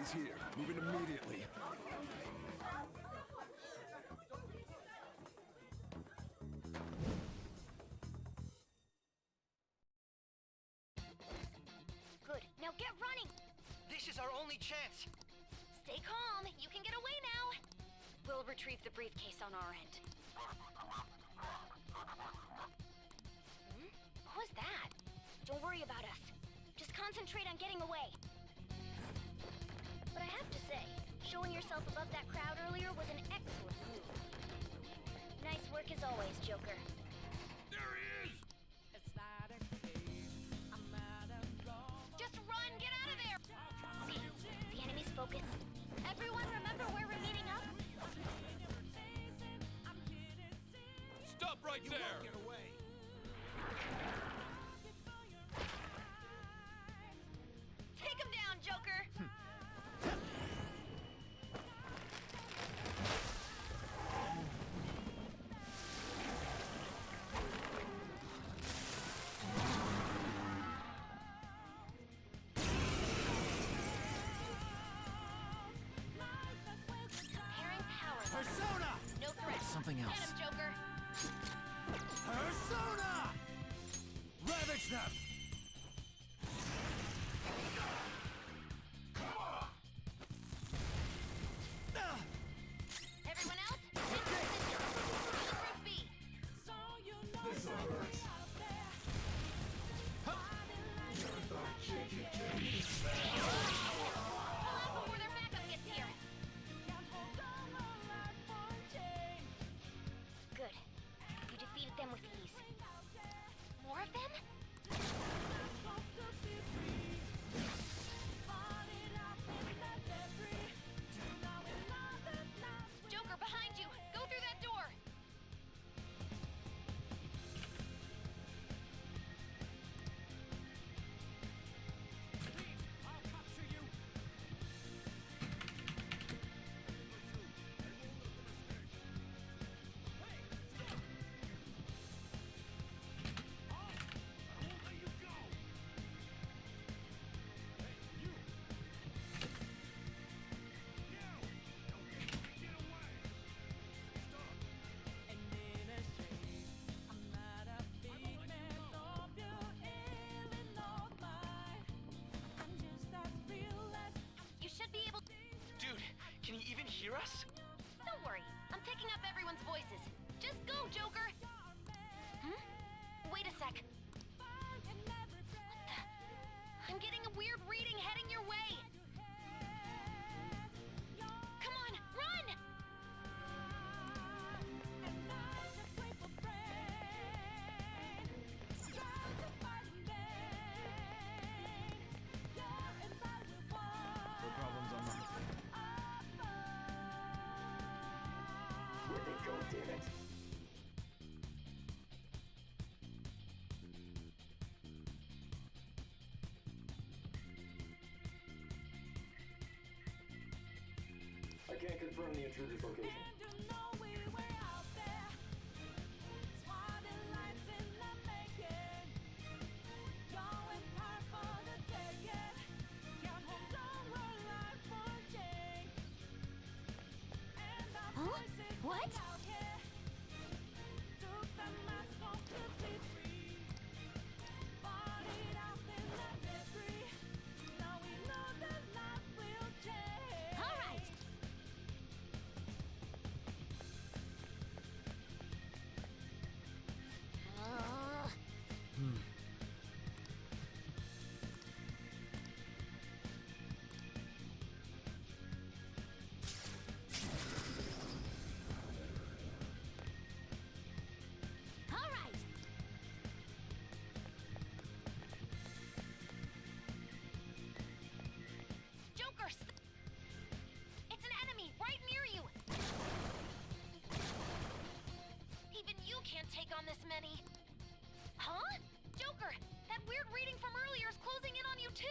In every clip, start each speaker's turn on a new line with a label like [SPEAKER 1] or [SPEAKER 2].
[SPEAKER 1] Everyone's here. Moving immediately.
[SPEAKER 2] Good. Now get running!
[SPEAKER 3] This is our only chance.
[SPEAKER 2] Stay calm. You can get away now. We'll retrieve the briefcase on our end. What was that? Don't worry about us. Just concentrate on getting away. But I have to say, showing yourself above that crowd earlier was an excellent move. Nice work as always, Joker.
[SPEAKER 1] There he is!
[SPEAKER 2] Just run! Get out of there! See? The enemy's focus. Everyone remember where we're meeting up?
[SPEAKER 1] Stop right there!
[SPEAKER 3] Get away.
[SPEAKER 2] Take him down, Joker! Comparing power levels.
[SPEAKER 3] Persona!
[SPEAKER 2] No threat.
[SPEAKER 3] Something else.
[SPEAKER 2] Get him, Joker!
[SPEAKER 3] Persona! Ravage them!
[SPEAKER 2] Everyone else? Hit position. Bulletproof B.
[SPEAKER 1] This hurts.
[SPEAKER 2] Pull out before their backup gets here. Good. You defeated them with ease. More of them? Joker, behind you! Go through that door!
[SPEAKER 3] I'll capture you!
[SPEAKER 2] You should be able to...
[SPEAKER 3] Dude, can he even hear us?
[SPEAKER 2] Don't worry. I'm picking up everyone's voices. Just go, Joker! Hmm? Wait a sec. What the... I'm getting a weird reading heading your way! Come on, run!
[SPEAKER 1] No problems on my...
[SPEAKER 4] Where'd they go, damn it? I can't confirm the intruder's location.
[SPEAKER 2] Huh? What? All right. All right. Joker, it's an enemy right near you. Even you can't take on this many. Huh? Joker, that weird reading from earlier is closing in on you too.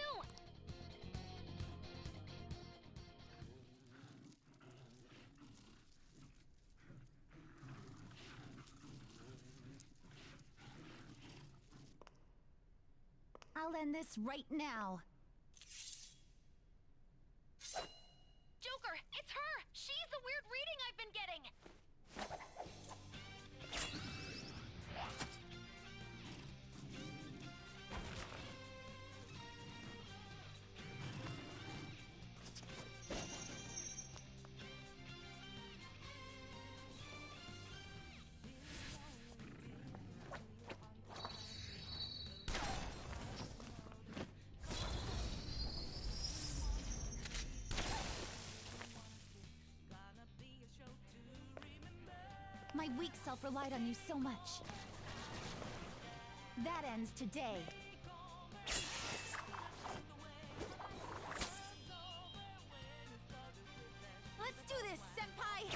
[SPEAKER 5] I'll end this right now. my weak self relied on you so much. That ends today. Let's do this, Senpai!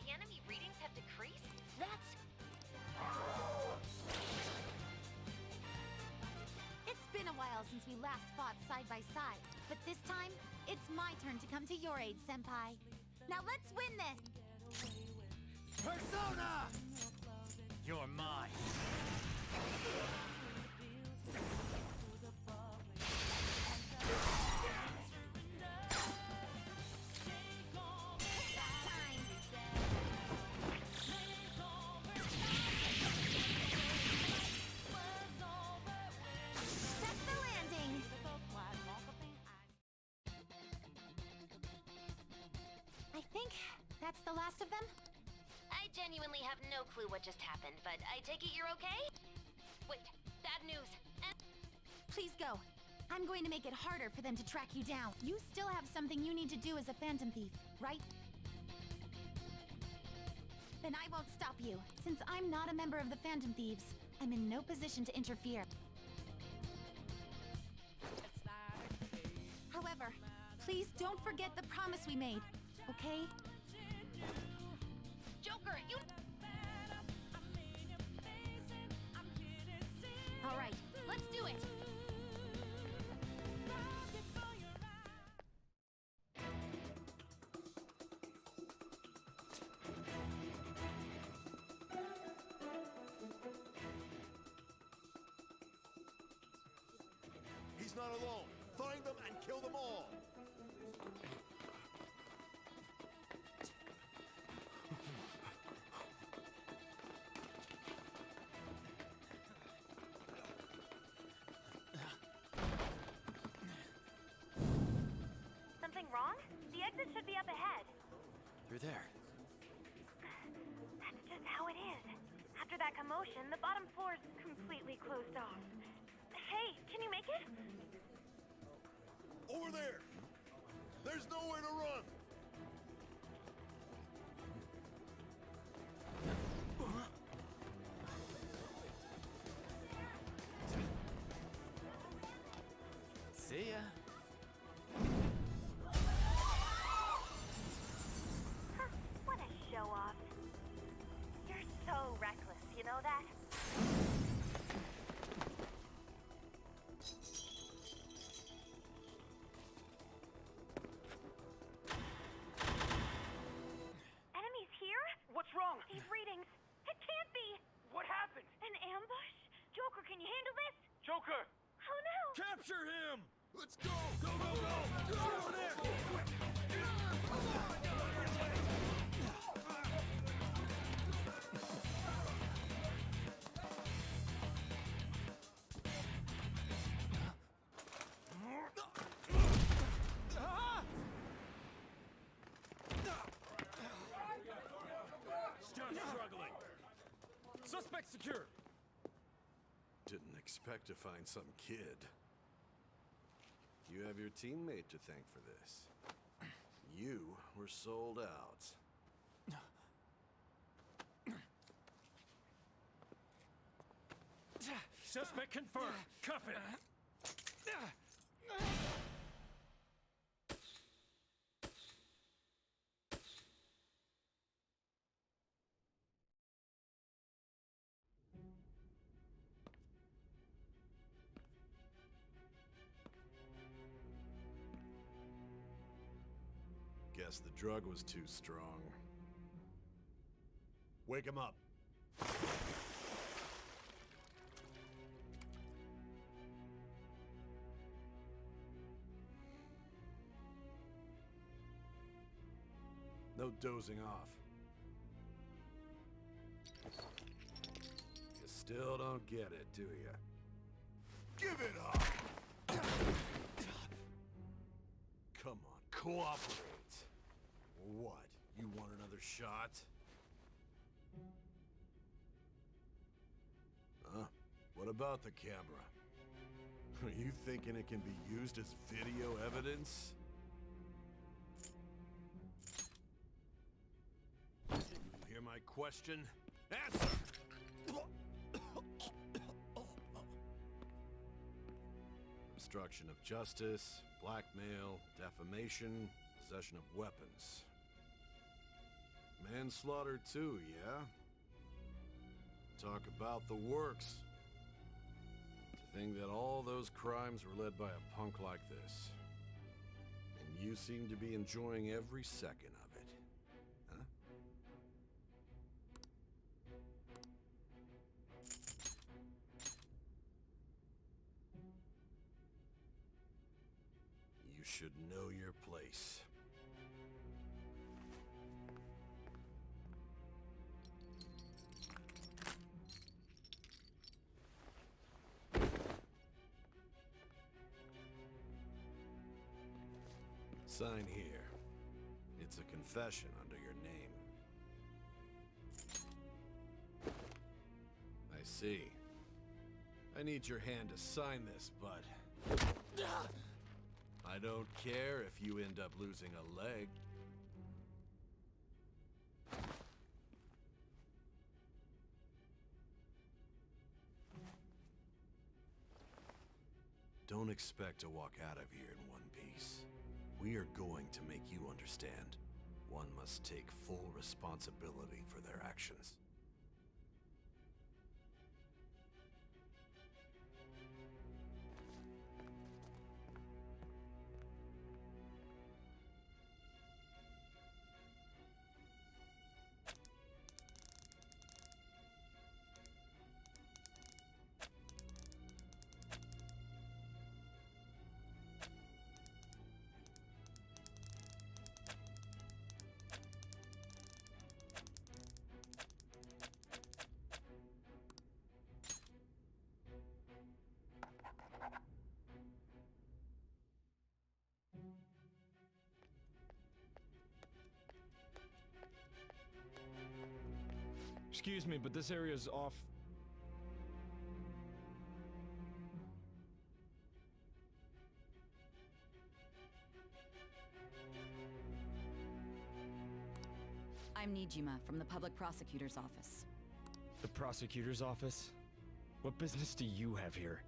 [SPEAKER 2] The enemy readings have decreased? That's...
[SPEAKER 5] It's been a while since we last fought side by side, but this time, it's my turn to come to your aid, Senpai. Now let's win this!
[SPEAKER 3] Persona! You're mine.
[SPEAKER 5] Time! Set the landing! I think that's the last of them?
[SPEAKER 2] I genuinely have no clue what just happened, but I take it you're okay? Wait, bad news.
[SPEAKER 5] Please go. I'm going to make it harder for them to track you down. You still have something you need to do as a Phantom Thief, right? Then I won't stop you. Since I'm not a member of the Phantom Thieves, I'm in no position to interfere. However, please don't forget the promise we made, okay?
[SPEAKER 2] Joker, you...
[SPEAKER 5] All right, let's do it!
[SPEAKER 6] He's not alone. Find them and kill them all.
[SPEAKER 2] Something wrong? The exit should be up ahead.
[SPEAKER 3] You're there.
[SPEAKER 2] That's just how it is. After that commotion, the bottom floor's completely closed off. Hey, can you make it?
[SPEAKER 6] Over there. There's nowhere to run.
[SPEAKER 3] See ya.
[SPEAKER 2] Huh, what a show-off. You're so reckless, you know that? Enemies here?
[SPEAKER 3] What's wrong?
[SPEAKER 2] These readings. It can't be.
[SPEAKER 3] What happened?
[SPEAKER 2] An ambush? Joker, can you handle this?
[SPEAKER 3] Joker!
[SPEAKER 2] Oh no!
[SPEAKER 6] Capture him. Let's go. Go, go, go. Get over there.
[SPEAKER 1] Stop struggling. Suspect secure.
[SPEAKER 6] Didn't expect to find some kid. You have your teammate to thank for this. You were sold out.
[SPEAKER 1] Suspect confirmed. Cuff it.
[SPEAKER 6] Guess the drug was too strong. Wake him up. No dozing off. You still don't get it, do you? Give it up! Come on, cooperate. What? You want another shot? Huh? What about the camera? Are you thinking it can be used as video evidence? question? Answer! Obstruction of justice, blackmail, defamation, possession of weapons. Manslaughter too, yeah? Talk about the works. To think that all those crimes were led by a punk like this. And you seem to be enjoying every second of it. Huh? You should know your place. Sign here. It's a confession under your name. I see. I need your hand to sign this, but I don't care if you end up losing a leg. Don't expect to walk out of here in one piece. We are going to make you understand. One must take full responsibility for their actions.
[SPEAKER 1] Excuse me, but this area's off.
[SPEAKER 7] I'm Nijima from the Public Prosecutor's Office.
[SPEAKER 1] The prosecutor's office? What business do you have here?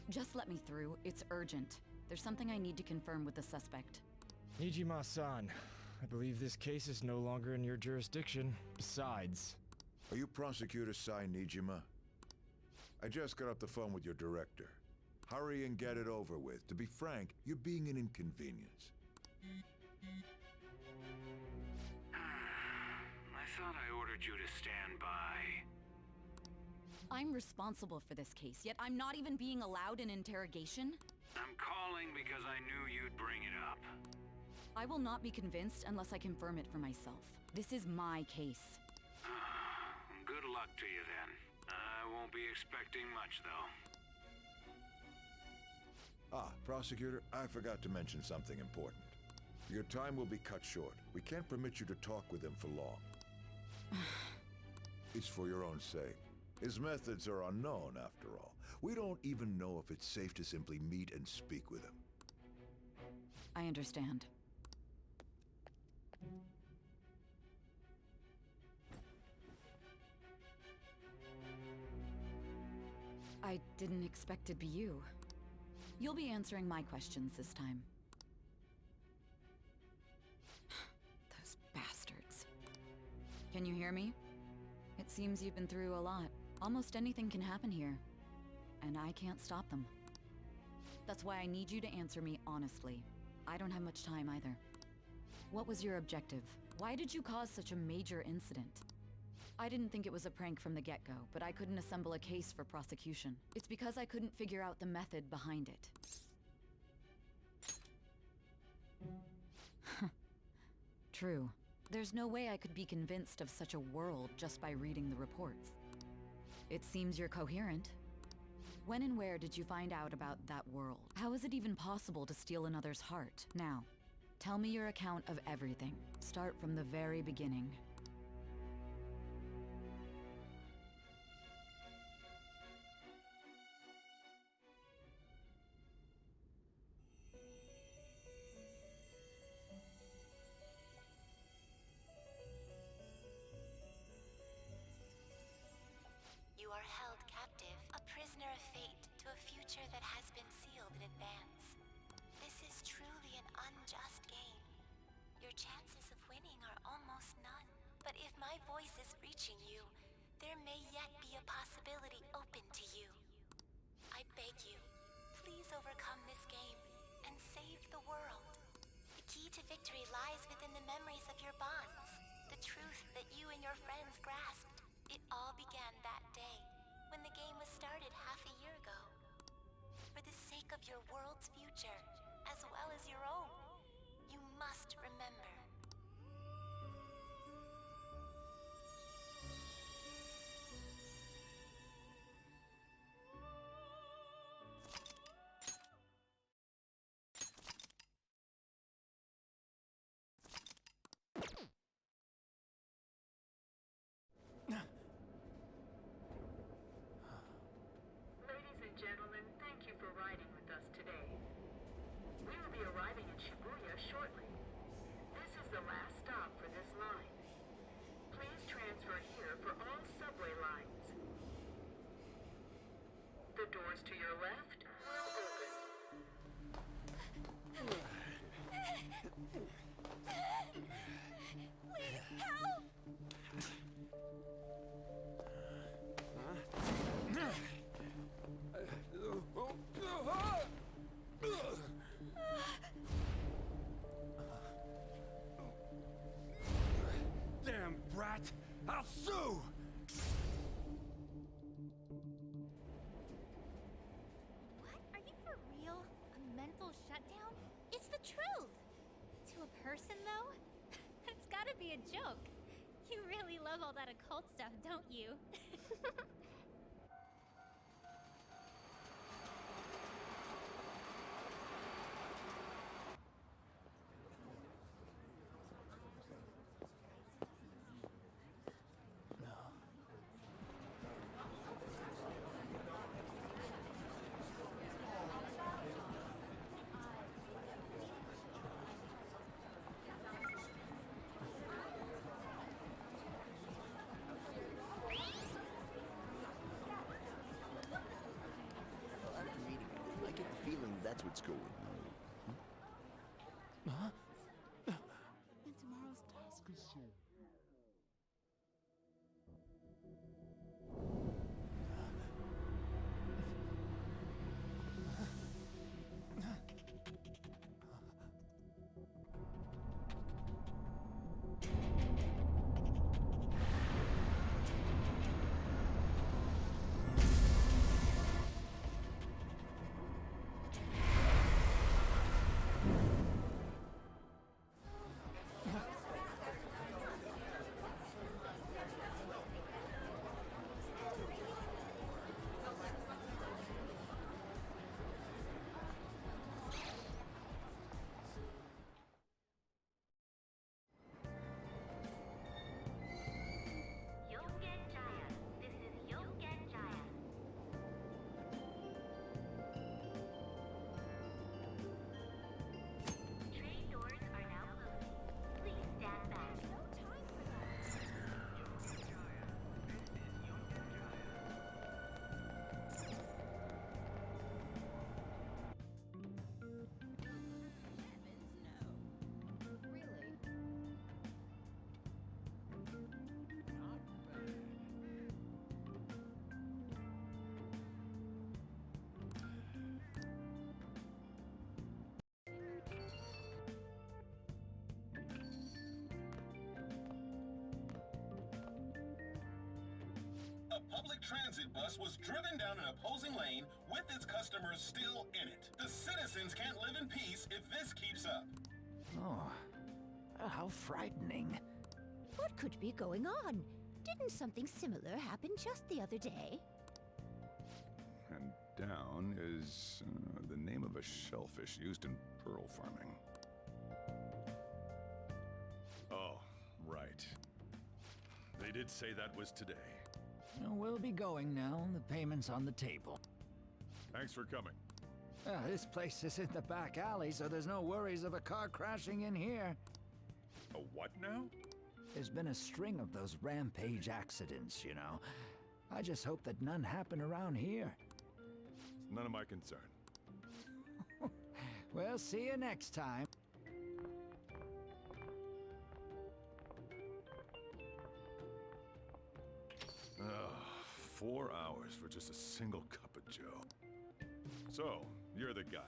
[SPEAKER 7] Just let me through. It's urgent. There's something I need to confirm with the suspect.
[SPEAKER 1] Nijima-san, I believe this case is no longer in your jurisdiction. Besides...
[SPEAKER 8] Are you Prosecutor Sai Nijima? I just got off the phone with your director. Hurry and get it over with. To be frank, you're being an inconvenience.
[SPEAKER 9] I thought I ordered you to stand by.
[SPEAKER 7] I'm responsible for this case, yet I'm not even being allowed an interrogation?
[SPEAKER 9] I'm calling because I knew you'd bring it up.
[SPEAKER 7] I will not be convinced unless I confirm it for myself. This is my case.
[SPEAKER 9] Good luck to you then. I won't be expecting much, though.
[SPEAKER 8] Ah, Prosecutor, I forgot to mention something important. Your time will be cut short. We can't permit you to talk with him for long. It's for your own sake. His methods are unknown, after all. We don't even know if it's safe to simply meet and speak with him.
[SPEAKER 7] I understand. I didn't expect it'd be you. You'll be answering my questions this time. Those bastards. Can you hear me? It seems you've been through a lot. Almost anything can happen here. And I can't stop them. That's why I need you to answer me honestly. I don't have much time either. What was your objective? Why did you cause such a major incident? I didn't think it was a prank from the get-go, but I couldn't assemble a case for prosecution. It's because I couldn't figure out the method behind it. True. There's no way I could be convinced of such a world just by reading the reports. It seems you're coherent. When and where did you find out about that world? How is it even possible to steal another's heart? Now, tell me your account of everything. Start from the very beginning.
[SPEAKER 5] advance. This is truly an unjust game. Your chances of winning are almost none. But if my voice is reaching you, there may yet be a possibility open to you. I beg you, please overcome this game and save the world. The key to victory lies within the memories of your bonds, the truth that you and your friends grasped. It all began that day, when the game was started half a year ago. For the sake of your world's future, as well as your own, you must remember.
[SPEAKER 10] Ladies and gentlemen, thank you for riding with us today. We will be arriving in Shibuya shortly. This is the last stop for this line. Please transfer here for all subway lines. The doors to your left will open.
[SPEAKER 5] Please help!
[SPEAKER 1] Damn brat! I'll sue!
[SPEAKER 5] What? Are you for real? A mental shutdown? It's the truth! To a person, though? That's gotta be a joke. You really love all that occult stuff, don't you?
[SPEAKER 11] After meeting you, I get the feeling that's what's going on.
[SPEAKER 12] And tomorrow's task is soon.
[SPEAKER 13] A public transit bus was driven down an opposing lane with its customers still in it. The citizens can't live in peace if this keeps up.
[SPEAKER 3] Oh, how frightening.
[SPEAKER 14] What could be going on? Didn't something similar happen just the other day?
[SPEAKER 15] And down is the name of a shellfish used in pearl farming.
[SPEAKER 16] Oh, right. They did say that was today.
[SPEAKER 3] We'll be going now. The payment's on the table.
[SPEAKER 16] Thanks for coming.
[SPEAKER 3] This place is in the back alley, so there's no worries of a car crashing in here.
[SPEAKER 16] A what now?
[SPEAKER 3] There's been a string of those rampage accidents, you know. I just hope that none happen around here.
[SPEAKER 16] None of my concern.
[SPEAKER 3] We'll see you next time.
[SPEAKER 15] Ugh, 4 hours for just a single cup of joe. So, you're the guy.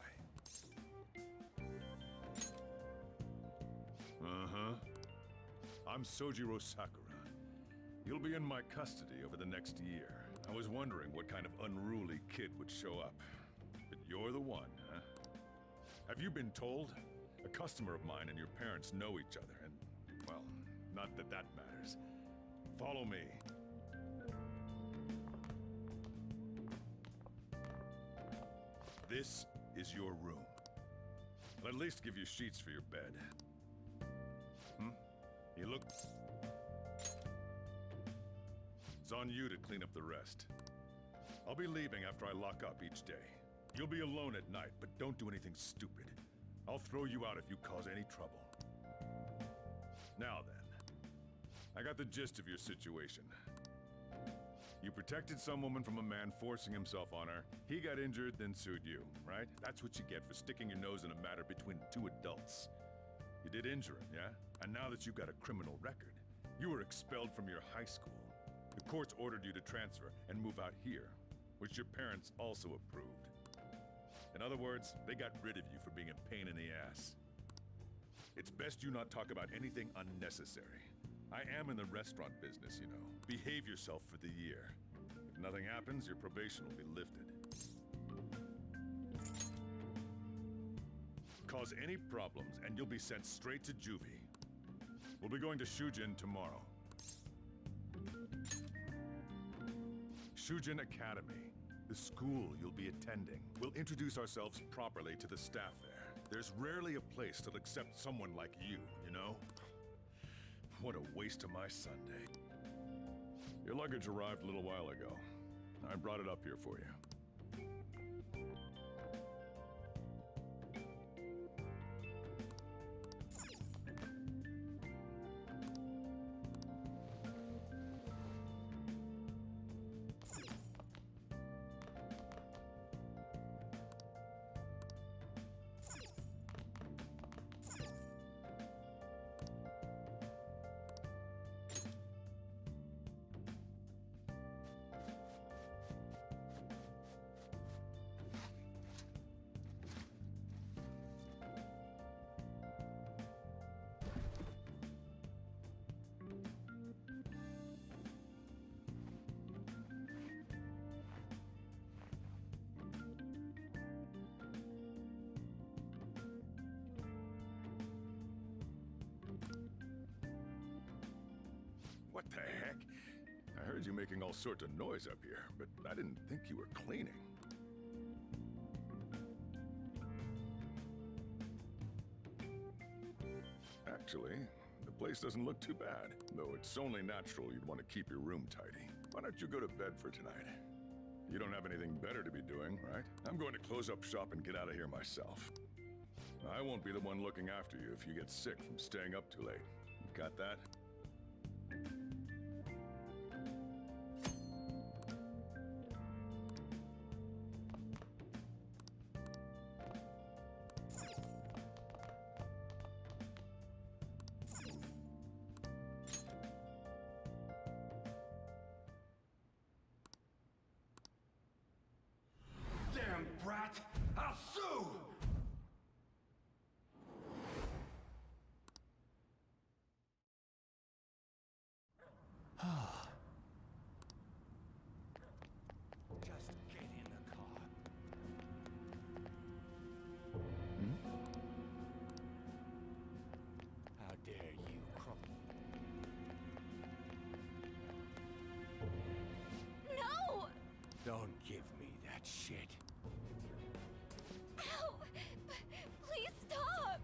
[SPEAKER 15] Uh-huh. I'm Sojiro Sakura. You'll be in my custody over the next year. I was wondering what kind of unruly kid would show up. But you're the one, huh? Have you been told? A customer of mine and your parents know each other, and, well, not that that matters. Follow me. This is your room. I'll at least give you sheets for your bed. You look... It's on you to clean up the rest. I'll be leaving after I lock up each day. You'll be alone at night, but don't do anything stupid. I'll throw you out if you cause any trouble. Now then, I got the gist of your situation. You protected some woman from a man forcing himself on her. He got injured, then sued you, right? That's what you get for sticking your nose in a matter between two adults. You did injure him, yeah? And now that you've got a criminal record, you were expelled from your high school. The courts ordered you to transfer and move out here, which your parents also approved. In other words, they got rid of you for being a pain in the ass. It's best you not talk about anything unnecessary. I am in the restaurant business, you know. Behave yourself for the year. If nothing happens, your probation will be lifted. Cause any problems, and you'll be sent straight to juvie. We'll be going to Shujin tomorrow. Shujin Academy, the school you'll be attending. We'll introduce ourselves properly to the staff there. There's rarely a place that'll accept someone like you know? What a waste of my Sunday. Your luggage arrived a little while ago. I brought it up here for you. What the heck? I heard you making all sorts of noise up here, but I didn't think you were cleaning. Actually, the place doesn't look too bad, though it's only natural you'd want to keep your room tidy. Why don't you go to bed for tonight? You don't have anything better to be doing, right? I'm going to close up shop and get out of here myself. I won't be the one looking after you if you get sick from staying up too late. You got that?
[SPEAKER 17] Damn brat! I'll sue!
[SPEAKER 1] Just get in the car. How dare you,
[SPEAKER 2] No!
[SPEAKER 1] Don't give me that shit.
[SPEAKER 2] Ow! Please stop!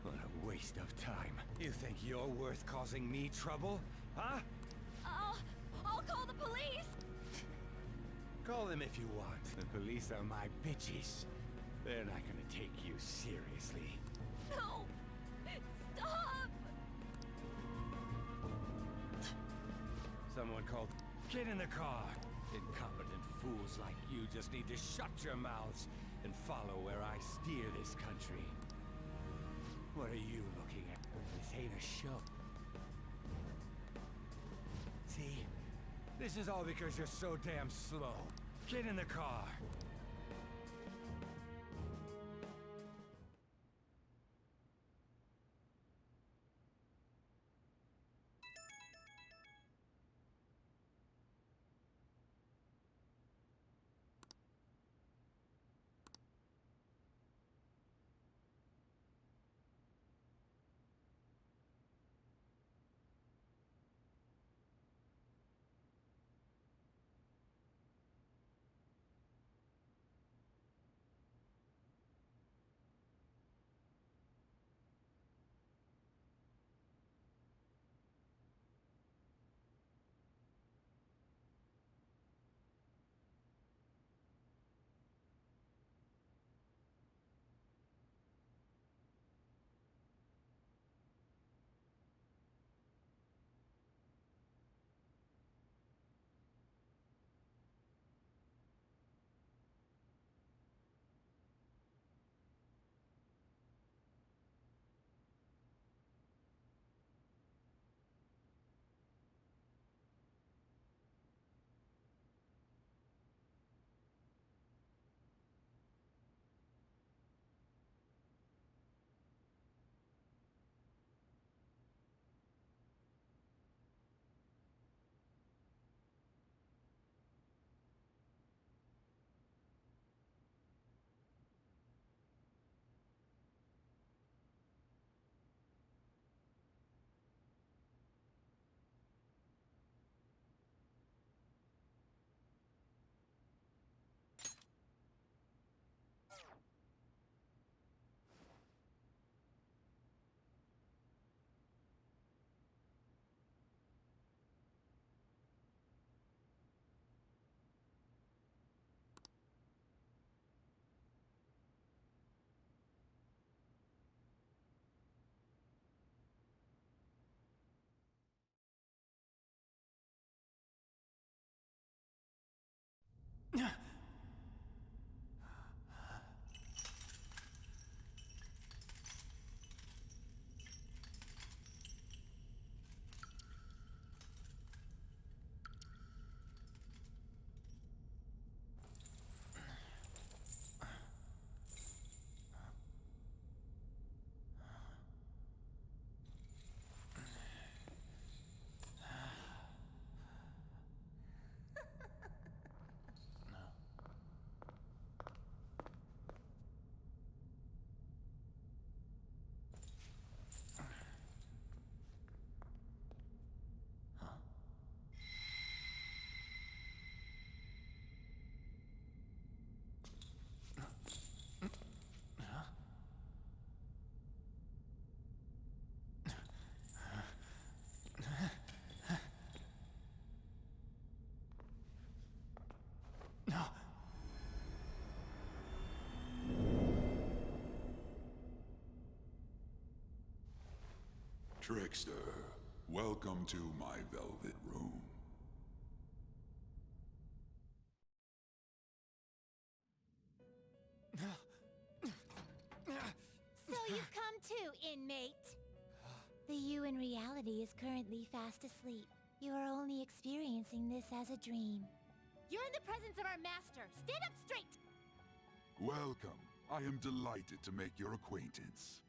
[SPEAKER 1] What a waste of time. You think you're worth causing me trouble? Huh?
[SPEAKER 2] I'll call the police!
[SPEAKER 1] Call them if you want. The police are my bitches. They're not gonna take you seriously.
[SPEAKER 2] No! Stop!
[SPEAKER 1] Someone called... Get in the car. Incompetent fools like you just need to shut your mouths and follow where I steer this country. What are you looking at? This ain't a show. See? This is all because you're so damn slow. Get in the car.
[SPEAKER 18] Trickster, welcome to my velvet room.
[SPEAKER 14] So you've come too, inmate. The you in reality is currently fast asleep. You are only experiencing this as a dream. You're in the presence of our master. Stand up straight!
[SPEAKER 18] Welcome. I am delighted to make your acquaintance.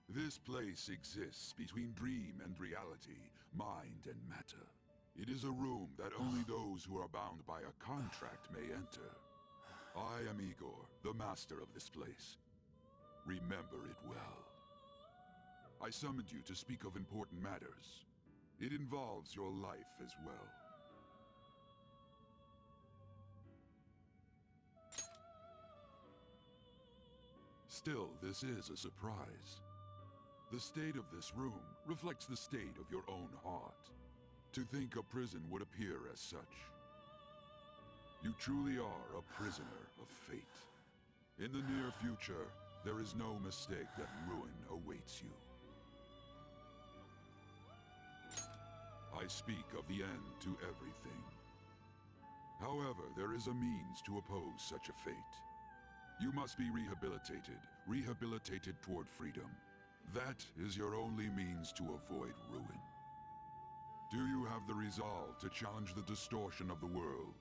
[SPEAKER 18] This place exists between dream and reality, mind and matter. It is a room that only those who are bound by a contract may enter. I am Igor, the master of this place. Remember it well. I summoned you to speak of important matters. It involves your life as well. Still, this is a surprise. The state of this room reflects the state of your own heart. To think a prison would appear as such. You truly are a prisoner of fate. In the near future, there is no mistake that ruin awaits you. I speak of the end to everything. However, there is a means to oppose such a fate. You must be rehabilitated toward freedom. That is your only means to avoid ruin. Do you have the resolve to challenge the distortion of the world?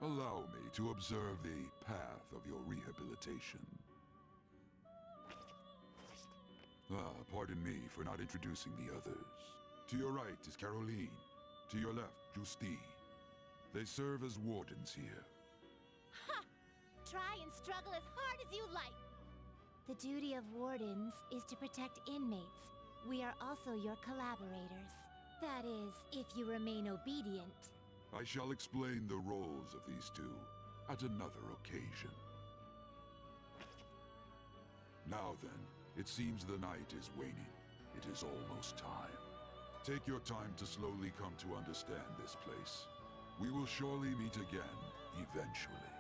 [SPEAKER 18] Allow me to observe the path of your rehabilitation. Pardon me for not introducing the others. To your right is Caroline. To your left, Justine. They serve as wardens here.
[SPEAKER 14] Ha! Try and struggle as hard as you like! The duty of wardens is to protect inmates. We are also your collaborators. That is, if you remain obedient.
[SPEAKER 18] I shall explain the roles of these two at another occasion. Now then, it seems the night is waning. It is almost time. Take your time to slowly come to understand this place. We will surely meet again, eventually.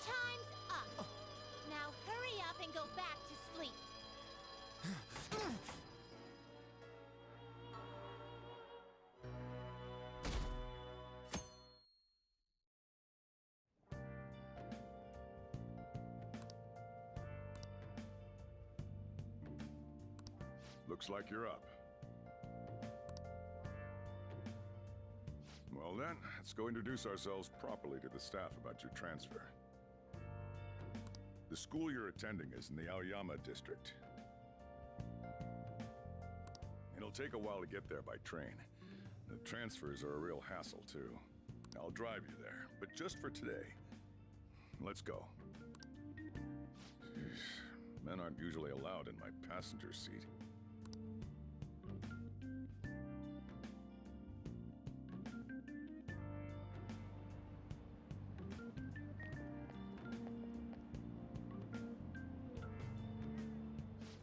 [SPEAKER 14] Time's up! Now hurry up and go back to sleep.
[SPEAKER 15] Looks like you're up. Well then, let's go introduce ourselves properly to the staff about your transfer. The school you're attending is in the Aoyama district. It'll take a while to get there by train. The transfers are a real hassle, too. I'll drive you there, but just for today. Let's go. Men aren't usually allowed in my passenger seat.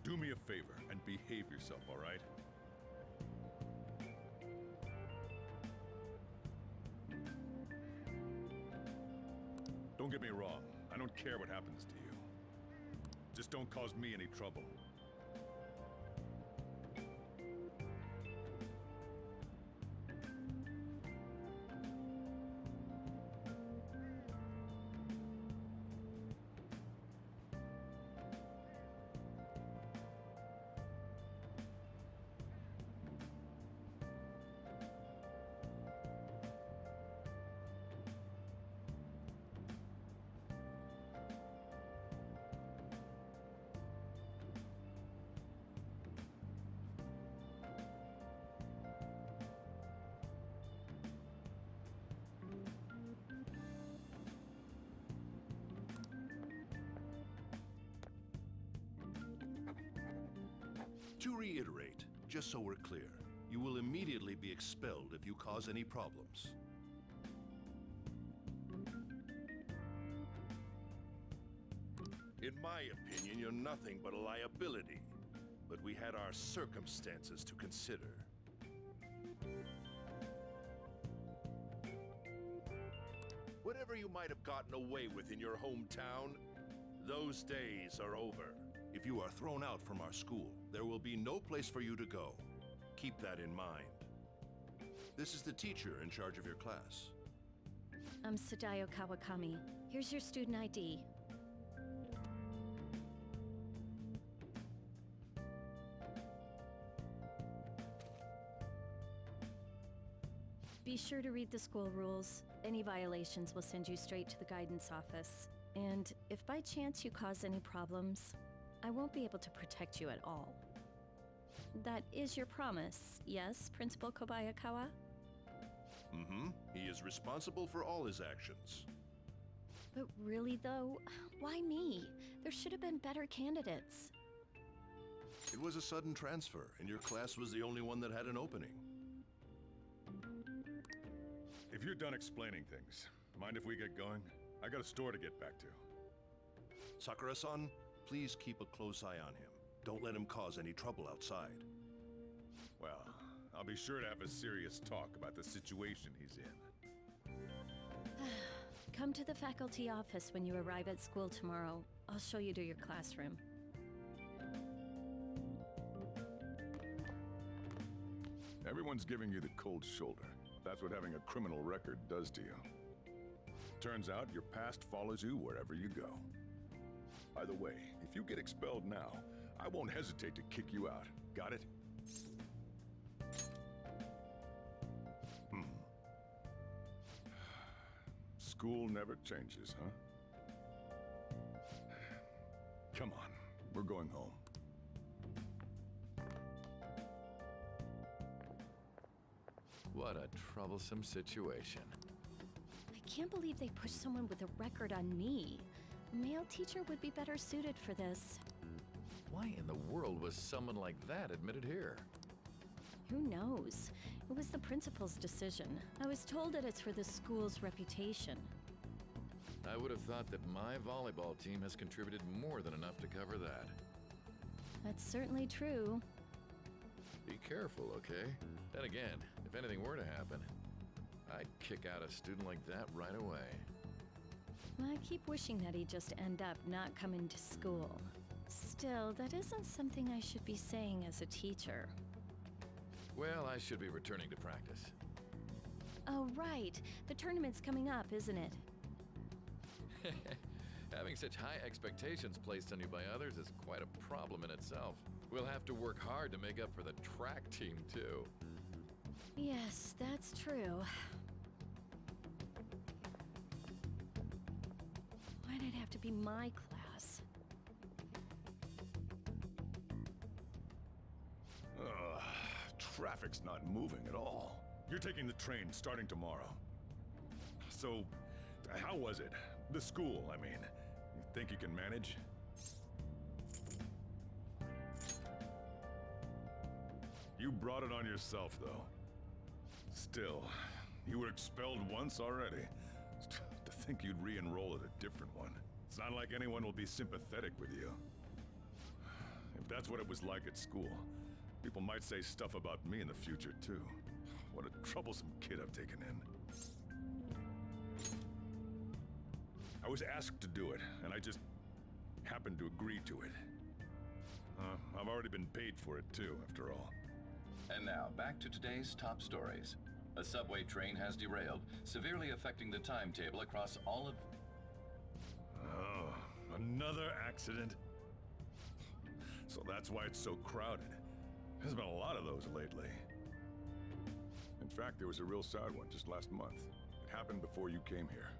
[SPEAKER 15] Do me a favor and behave yourself, all right? Don't get me wrong. I don't care what happens to you. Just don't cause me any trouble.
[SPEAKER 19] To reiterate, just so we're clear, you will immediately be expelled if you cause any problems. In my opinion, you're nothing but a liability. But we had our circumstances to consider. Whatever you might have gotten away with in your hometown, those days are over. If you are thrown out from our school, there will be no place for you to go. Keep that in mind. This is the teacher in charge of your class.
[SPEAKER 20] I'm Sadayo Kawakami. Here's your student ID. Be sure to read the school rules. Any violations will send you straight to the guidance office. And if by chance you cause any problems, I won't be able to protect you at all. That is your promise, yes, Principal Kobayakawa?
[SPEAKER 19] Mm-hmm. He is responsible for all his actions.
[SPEAKER 20] But really though, why me? There should have been better candidates.
[SPEAKER 19] It was a sudden transfer, and your class was the only one that had an opening.
[SPEAKER 15] If you're done explaining things, mind if we get going? I got a store to get back to.
[SPEAKER 19] Sakura-san, please keep a close eye on him. Don't let him cause any trouble outside.
[SPEAKER 15] Well, I'll I'll be sure to have a serious talk about the situation he's in.
[SPEAKER 20] Come to the faculty office when you arrive at school tomorrow. I'll show you to your classroom.
[SPEAKER 15] Everyone's giving you the cold shoulder. That's what having a criminal record does to you. Turns out your past follows you wherever you go. By the way, if you get expelled now, I won't hesitate to kick you out. Got it? School never changes, huh? Come on, we're going home.
[SPEAKER 21] What a troublesome situation.
[SPEAKER 20] I can't believe they pushed someone with a record on me. A male teacher would be better suited for this.
[SPEAKER 21] Why in the world was someone like that admitted here?
[SPEAKER 20] Who knows? It was the principal's decision. I was told that it's for the school's reputation.
[SPEAKER 21] I would have thought that my volleyball team has contributed more than enough to cover that.
[SPEAKER 20] That's certainly true.
[SPEAKER 21] Be careful, okay? Then again, if anything were to happen, I'd kick out a student like that right away.
[SPEAKER 20] I keep wishing that he'd just end up not coming to school. Still, that isn't something I should be saying as a teacher.
[SPEAKER 21] Well, I should be returning to practice.
[SPEAKER 20] Oh, right. The tournament's coming up, isn't it?
[SPEAKER 21] Having such high expectations placed on you by others is quite a problem in itself. We'll have to work hard to make up for the track team, too.
[SPEAKER 20] Yes, that's true. Why'd it have to be my class?
[SPEAKER 15] Traffic's not moving at all. You're taking the train starting tomorrow. So, how was it? The school, I mean. You think you can manage? You brought it on yourself, though. Still, you were expelled once already. To think you'd re-enroll at a different one. It's not like anyone will be sympathetic with you. If that's what it was like at school, people might say stuff about me in the future, too. What a troublesome kid I've taken in. I was asked to do it, and I just happened to agree to it. I've already been paid for it, too, after all.
[SPEAKER 22] And now, back to today's top stories. A subway train has derailed, severely affecting the timetable across all of...
[SPEAKER 15] Oh, another accident? So that's why it's so crowded. There's been a lot of those lately. In fact, there was a real sad one just last month. It happened before you came here.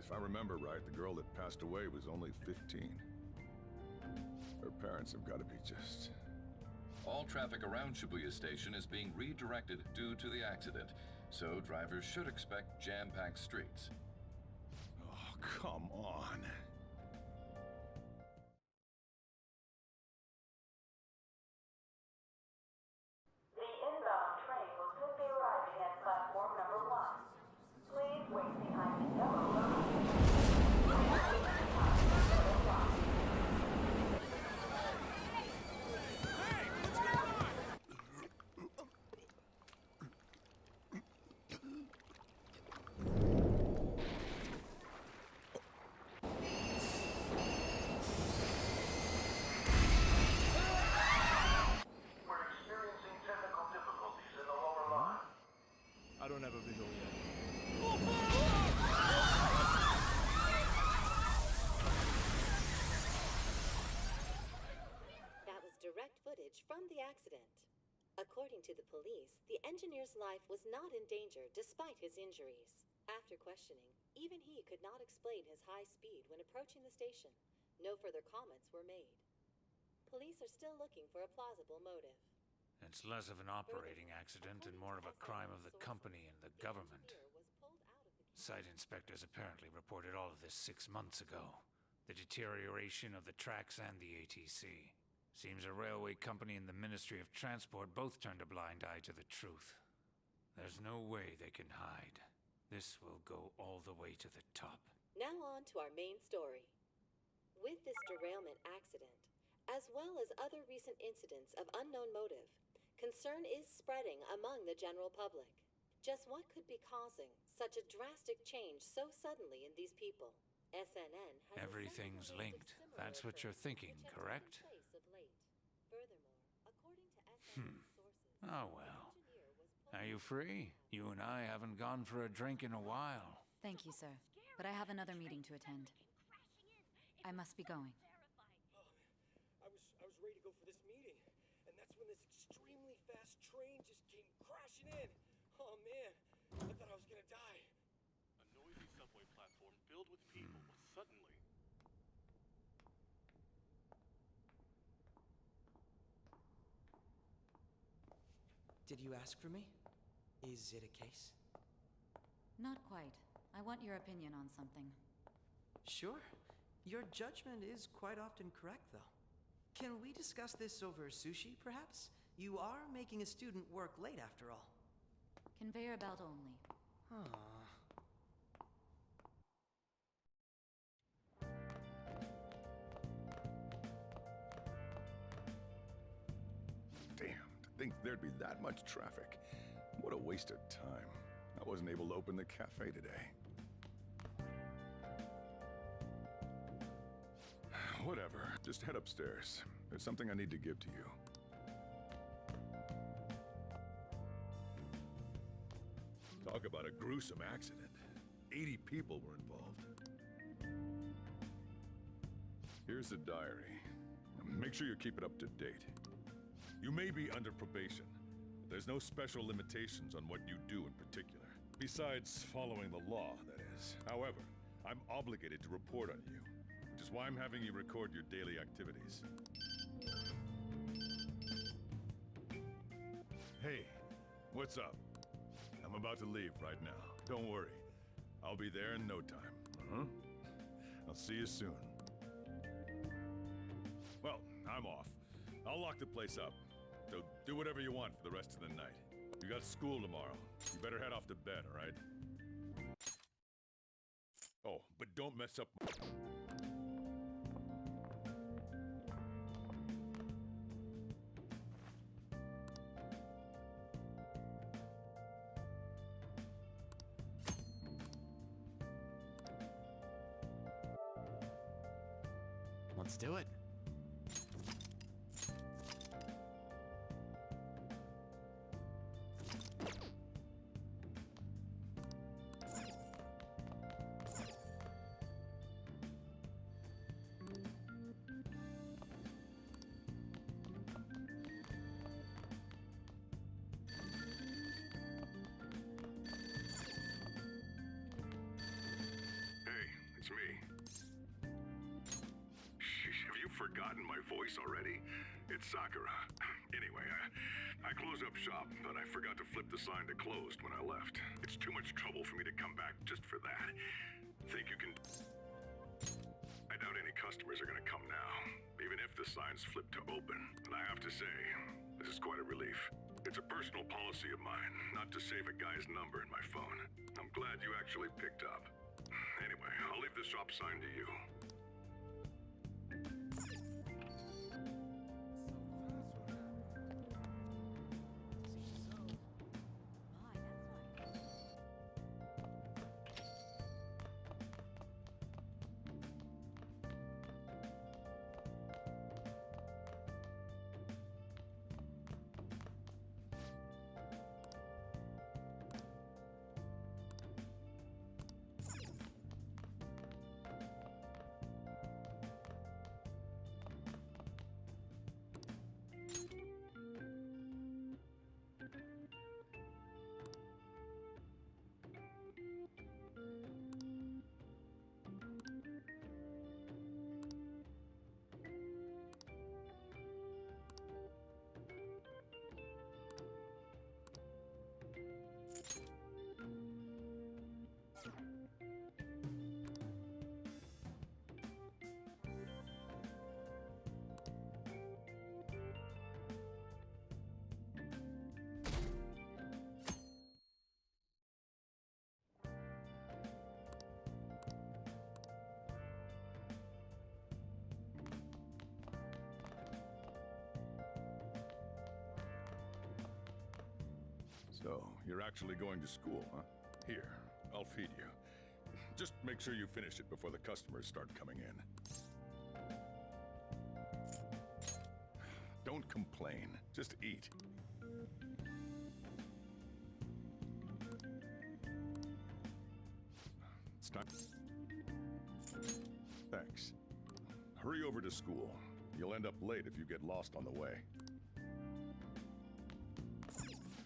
[SPEAKER 15] If I remember right, the girl that passed away was only 15. Her parents have got to be just...
[SPEAKER 22] All traffic around Shibuya Station is being redirected due to the accident, so drivers should expect jam-packed streets.
[SPEAKER 15] Oh, come on.
[SPEAKER 10] The inbound train will soon be arriving at platform number 1. Please wait behind the yellow logo.
[SPEAKER 1] I don't have a visual yet.
[SPEAKER 23] That was direct footage from the accident. According to the police, the engineer's life was not in danger despite his injuries. After questioning, even he could not explain his high speed when approaching the station. No further comments were made. Police are still looking for a plausible motive.
[SPEAKER 24] It's less of an operating accident and more of a crime of the company and the government. Site inspectors apparently reported all of this 6 months ago. The deterioration of the tracks and the ATC. Seems a railway company and the Ministry of Transport both turned a blind eye to the truth. There's no way they can hide. This will go all the way to the top.
[SPEAKER 23] Now on to our main story. With this derailment accident, as well as other recent incidents of unknown motive, concern is spreading among the general public. Just what could be causing such a drastic change so suddenly in these people? SNN has
[SPEAKER 24] Everything's linked. That's what you're thinking, correct?
[SPEAKER 23] Furthermore, according to SNN sources,
[SPEAKER 24] Oh well. Are you free? You and I haven't gone for a drink in a while.
[SPEAKER 7] Thank you, sir. But I have another meeting to attend. I must be going.
[SPEAKER 4] I was ready to go for this meeting, and that's when this extremely fast train just came crashing in. Oh man, I thought I was gonna die.
[SPEAKER 6] A noisy subway platform filled with people was suddenly...
[SPEAKER 4] Did you ask for me? Is it a case?
[SPEAKER 7] Not quite. I want your opinion on something.
[SPEAKER 8] Sure. Your judgment is quite often correct, though. Can we discuss this over sushi, perhaps? You are making a student work late, after all.
[SPEAKER 7] Conveyor belt only.
[SPEAKER 15] Damn, to think there'd be that much traffic. What a waste of time. I wasn't able to open the cafe today. Whatever, just head upstairs. There's something I need to give to you. Talk about a gruesome accident. 80 people were involved. Here's the diary. Make sure you keep it up to date. You may be under probation, but there's no special limitations on what you do in particular. Besides following the law, that is. However, I'm obligated to report on you, which is why I'm having you record your daily activities. Hey, what's up? I'm about to leave right now. Don't worry. I'll be there in no time. I'll see you soon. Well, I'm off. I'll lock the place up. So do whatever you want for the rest of the night. You got school tomorrow. You better head off to bed, all right? Oh, but don't mess up.
[SPEAKER 24] Let's do it.
[SPEAKER 15] It's me. Have you forgotten my voice already? It's Sakura. Anyway, I closed up shop, but I forgot to flip the sign to closed when I left. It's too much trouble for me to come back just for that. Think you can... I doubt any customers are gonna come now, even if the sign's flipped to open. And I have to say, this is quite a relief. It's a personal policy of mine, not to save a guy's number in my phone. I'm glad you actually picked up. Anyway, I'll leave the shop sign to you. So, you're actually going to school, huh? Here, I'll feed you. Just make sure you finish it before the customers start coming in. Don't complain. Just eat. It's time. Thanks. Hurry over to school. You'll end up late if you get lost on the way.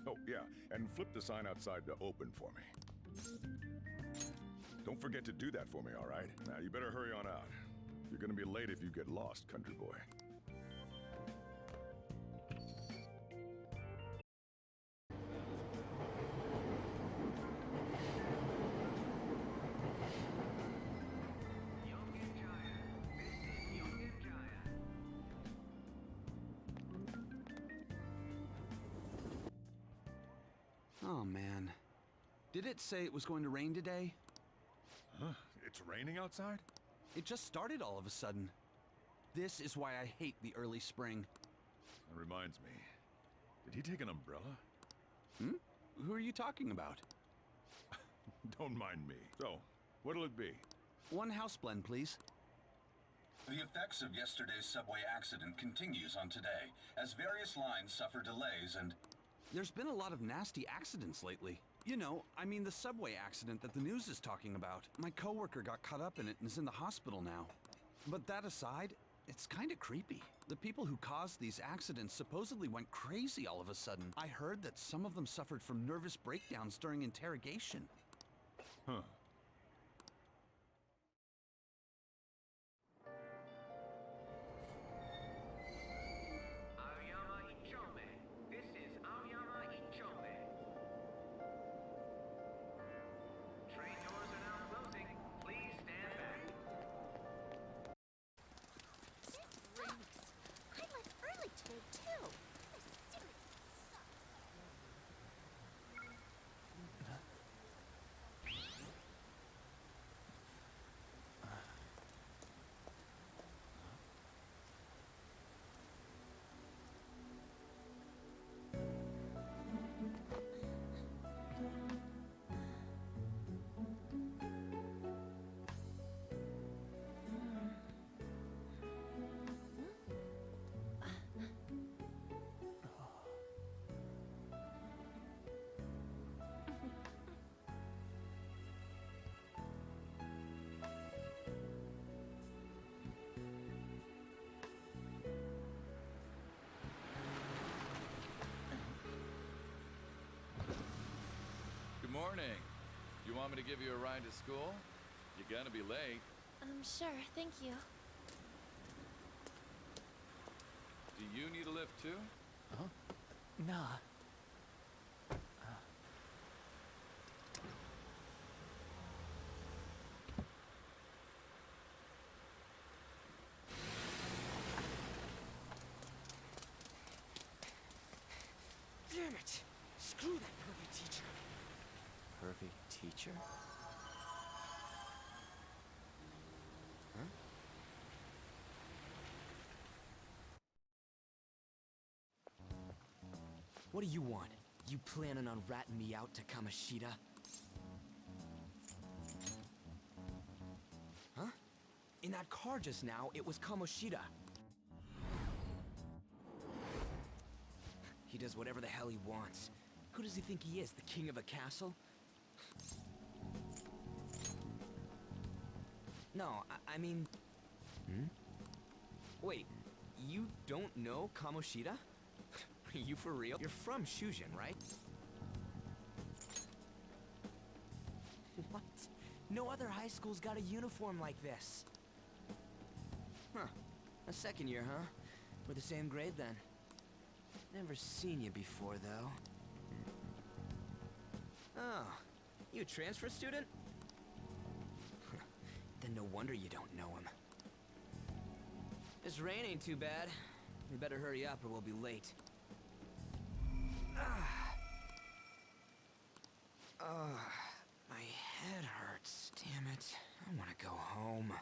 [SPEAKER 15] Oh, yeah, and flip the sign outside to open for me. Don't forget to do that for me, all right? Now, you better hurry on out. You're gonna be late if you get lost, country boy.
[SPEAKER 5] Oh, man. Did it say it was going to rain today?
[SPEAKER 15] Huh? It's raining outside?
[SPEAKER 5] It just started all of a sudden. This is why I hate the early spring.
[SPEAKER 15] That reminds me. Did he take an umbrella?
[SPEAKER 5] Hmm? Who are you talking about?
[SPEAKER 15] Don't mind me. So, what'll it be?
[SPEAKER 5] One house blend, please.
[SPEAKER 13] The effects of yesterday's subway accident continues on today, as various lines suffer delays and...
[SPEAKER 5] There's been a lot of nasty accidents lately. You know, I mean the subway accident that the news is talking about. My coworker got caught up in it and is in the hospital now. But that aside, it's kind of creepy. The people who caused these accidents supposedly went crazy all of a sudden. I heard that some of them suffered from nervous breakdowns during interrogation.
[SPEAKER 15] Huh.
[SPEAKER 21] Morning. You want me to give you a ride to school? You're gonna be late.
[SPEAKER 14] Sure, thank you.
[SPEAKER 21] Do you need a lift too?
[SPEAKER 5] Huh? Nah.
[SPEAKER 4] Damn it! Screw that perfect teacher.
[SPEAKER 9] Perfect teacher? Huh? What do you want? You planning on ratting me out to Kamoshida? Huh? In that car just now, it was Kamoshida. He does whatever the hell he wants. Who does he think he is, the king of a castle? No, I mean... Hmm? Wait, you don't know Kamoshida? Are you for real? You're from Shujin, right? What? No other high school's got a uniform like this. Huh. A second year, huh? We're the same grade then. Never seen you before, though. Oh, you a transfer student? Then no wonder you don't know him. This rain ain't too bad. We better hurry up or we'll be late. My head hurts. Damn it. I want to go home.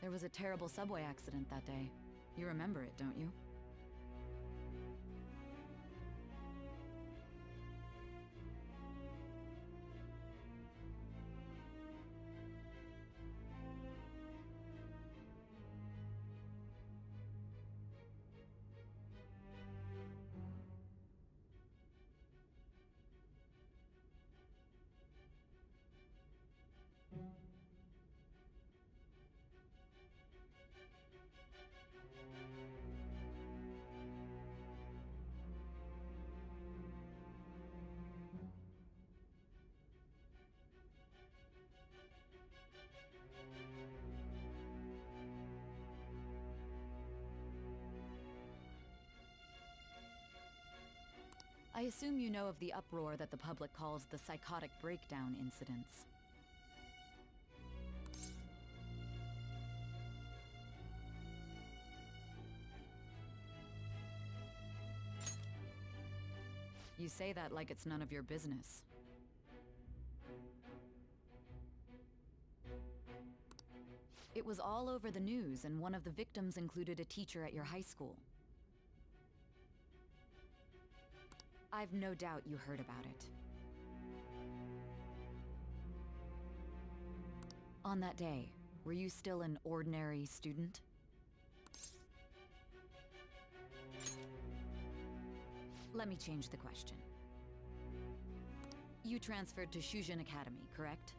[SPEAKER 7] There was a terrible subway accident that day. You remember it, don't you? I assume you know of the uproar that the public calls the psychotic breakdown incidents. You say that like it's none of your business. It was all over the news, and one of the victims included a teacher at your high school. I've no doubt you heard about it. On that day, were you still an ordinary student? Let me change the question. You transferred to Shujin Academy, correct?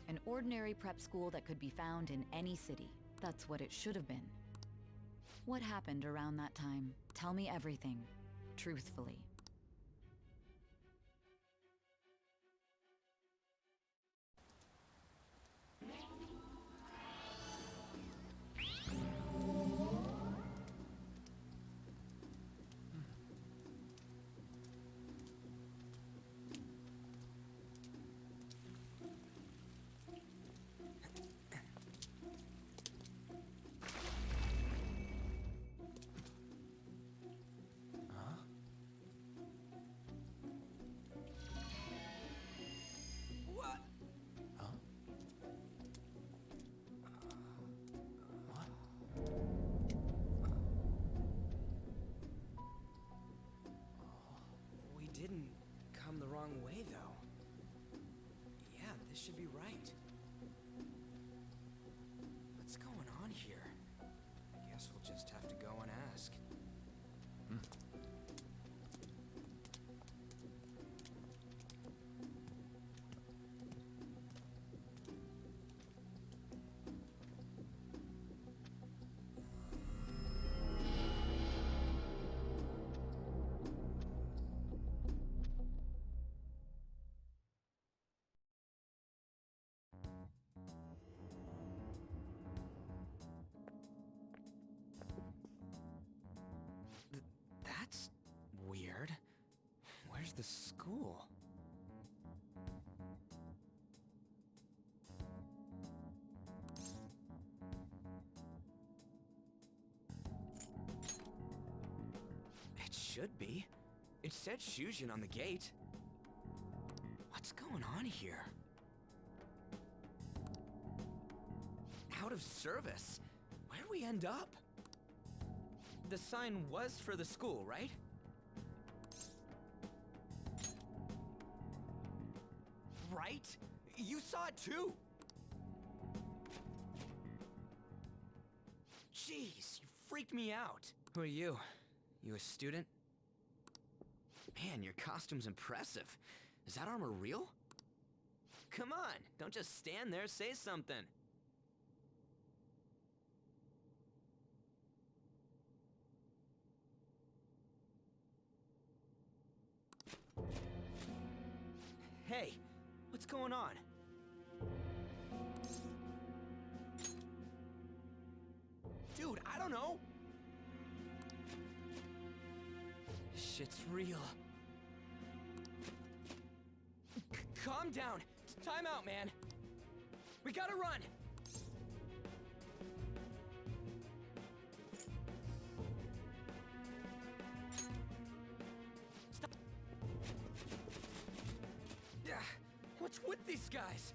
[SPEAKER 7] An ordinary prep school that could be found in any city. That's what it should have been. What happened around that time? Tell me everything, truthfully.
[SPEAKER 9] Didn't come the wrong way, though. Yeah, this should be right. What's going on here? I guess we'll just have to go and ask. That's weird. Where's the school? It should be. It said Shujin on the gate. What's going on here? Out of service? Where'd we end up? The sign was for the school, right? Right? You saw it too! Jeez, you freaked me out. Who are you? You a student? Man, your costume's impressive. Is that armor real? Come on, don't just stand there, say something. Hey, what's going on? Dude, I don't know. Shit's real. Calm down. Time out, man. We gotta run. Stop. What's with these guys?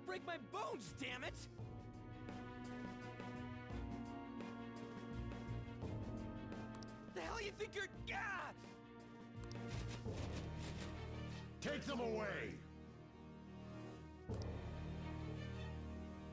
[SPEAKER 9] break my bones, damn it! The hell you think you're... Ah!
[SPEAKER 15] Take them away!